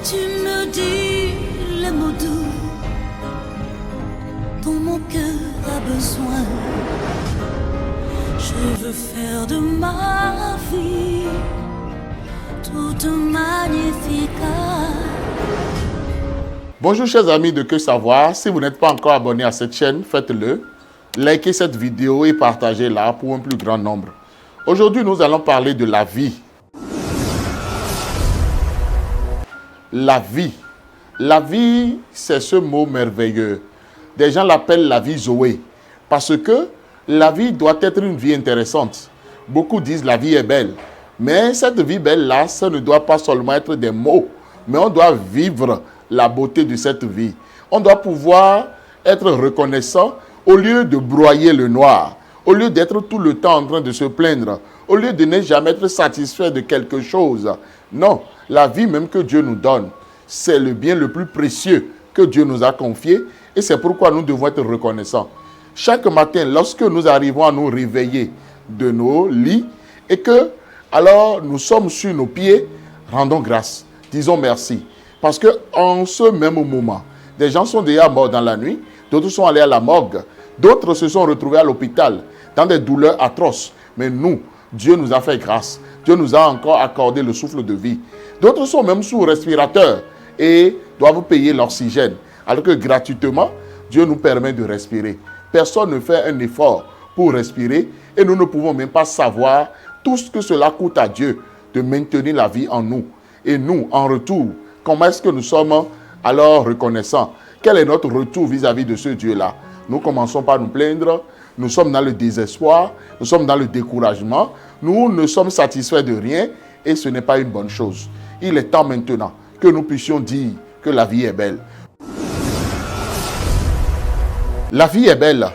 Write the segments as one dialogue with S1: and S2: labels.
S1: Tu me dis les mots doux dont mon cœur a besoin. Je veux faire de ma vie toute magnifique.
S2: Bonjour chers amis de Que Savoir, si vous n'êtes pas encore abonné à cette chaîne, faites-le. Likez cette vidéo et partagez-la pour un plus grand nombre. Aujourd'hui, nous allons parler de la vie. La vie. La vie, c'est ce mot merveilleux. Des gens l'appellent la vie Zoé. Parce que la vie doit être une vie intéressante. Beaucoup disent la vie est belle. Mais cette vie belle-là, ça ne doit pas seulement être des mots. Mais on doit vivre la beauté de cette vie. On doit pouvoir être reconnaissant au lieu de broyer le noir. Au lieu d'être tout le temps en train de se plaindre. Au lieu de ne jamais être satisfait de quelque chose. Non, la vie même que Dieu nous donne, c'est le bien le plus précieux que Dieu nous a confié. Et c'est pourquoi nous devons être reconnaissants. Chaque matin, lorsque nous arrivons à nous réveiller de nos lits et que, alors, nous sommes sur nos pieds, rendons grâce, disons merci. Parce qu'en ce même moment, des gens sont déjà morts dans la nuit, d'autres sont allés à la morgue, d'autres se sont retrouvés à l'hôpital dans des douleurs atroces. Mais nous, Dieu nous a fait grâce. Dieu nous a encore accordé le souffle de vie. D'autres sont même sous respirateur et doivent payer l'oxygène. Alors que gratuitement, Dieu nous permet de respirer. Personne ne fait un effort pour respirer et nous ne pouvons même pas savoir tout ce que cela coûte à Dieu de maintenir la vie en nous. Et nous, en retour, comment est-ce que nous sommes alors reconnaissants? Quel est notre retour vis-à-vis de ce Dieu-là? Nous commençons par nous plaindre, nous sommes dans le désespoir, nous sommes dans le découragement, nous ne sommes satisfaits de rien et ce n'est pas une bonne chose. Il est temps maintenant que nous puissions dire que la vie est belle. La vie est belle.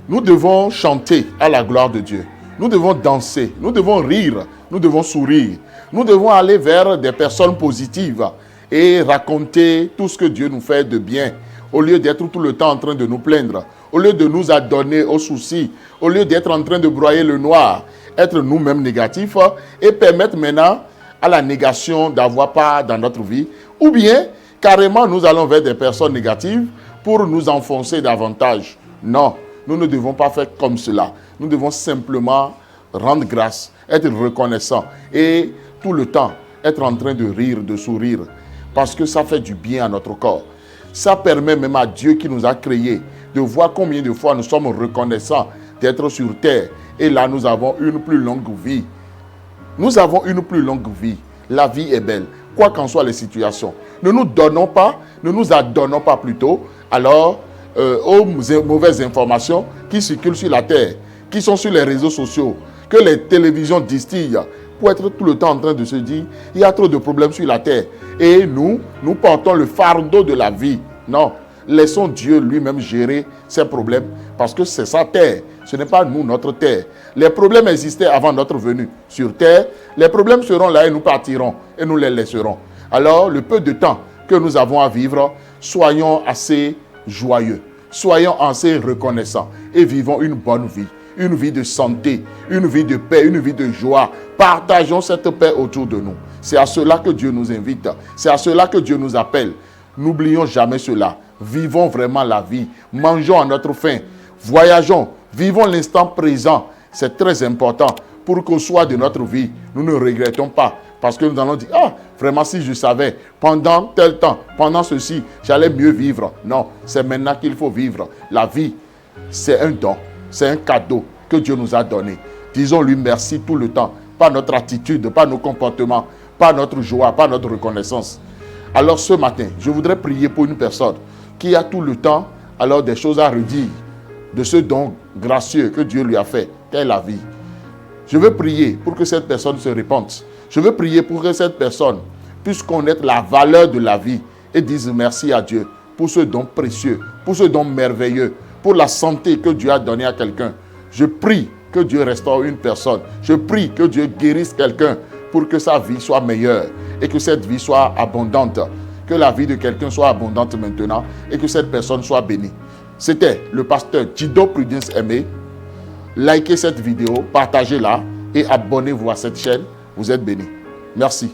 S2: Nous devons chanter à la gloire de Dieu. Nous devons danser, nous devons rire, nous devons sourire. Nous devons aller vers des personnes positives et raconter tout ce que Dieu nous fait de bien. Au lieu d'être tout le temps en train de nous plaindre, au lieu de nous adonner aux soucis, au lieu d'être en train de broyer le noir, être nous-mêmes négatifs et permettre maintenant à la négation d'avoir part dans notre vie. Ou bien, carrément, nous allons vers des personnes négatives pour nous enfoncer davantage. Non, nous ne devons pas faire comme cela. Nous devons simplement rendre grâce, être reconnaissants et tout le temps être en train de rire, de sourire. Parce que ça fait du bien à notre corps. Ça permet même à Dieu qui nous a créés de voir combien de fois nous sommes reconnaissants d'être sur terre. Et là, nous avons une plus longue vie. Nous avons une plus longue vie. La vie est belle, quoi qu'en soient les situations. Ne nous donnons pas, ne nous adonnons pas plutôt, alors aux mauvaises informations qui circulent sur la terre, qui sont sur les réseaux sociaux, que les télévisions distillent pour être tout le temps en train de se dire il y a trop de problèmes sur la terre. Et nous portons le fardeau de la vie. Non, laissons Dieu lui-même gérer ces problèmes parce que c'est sa terre. Ce n'est pas nous, notre terre. Les problèmes existaient avant notre venue sur terre. Les problèmes seront là et nous partirons et nous les laisserons. Alors, le peu de temps que nous avons à vivre, soyons assez joyeux, soyons assez reconnaissants et vivons une bonne vie. Une vie de santé, une vie de paix, une vie de joie. Partageons cette paix autour de nous. C'est à cela que Dieu nous invite. C'est à cela que Dieu nous appelle. N'oublions jamais cela. Vivons vraiment la vie. Mangeons à notre faim. Voyageons. Vivons l'instant présent. C'est très important pour qu'au soir de notre vie, nous ne regrettons pas. Parce que nous allons dire, ah, vraiment si je savais, pendant tel temps, pendant ceci, j'allais mieux vivre. Non, c'est maintenant qu'il faut vivre. La vie, c'est un don. C'est un cadeau que Dieu nous a donné. Disons-lui merci tout le temps. Pas notre attitude, pas nos comportements, pas notre joie, pas notre reconnaissance. Alors ce matin, je voudrais prier pour une personne qui a tout le temps alors des choses à redire de ce don gracieux que Dieu lui a fait, qu'est la vie. Je veux prier pour que cette personne se repente. Je veux prier pour que cette personne puisse connaître la valeur de la vie et dise merci à Dieu pour ce don précieux, pour ce don merveilleux, pour la santé que Dieu a donnée à quelqu'un. Je prie que Dieu restaure une personne. Je prie que Dieu guérisse quelqu'un pour que sa vie soit meilleure et que cette vie soit abondante. Que la vie de quelqu'un soit abondante maintenant et que cette personne soit bénie. C'était le pasteur Dido Prudence Aimé. Likez cette vidéo, partagez-la et abonnez-vous à cette chaîne. Vous êtes bénis. Merci.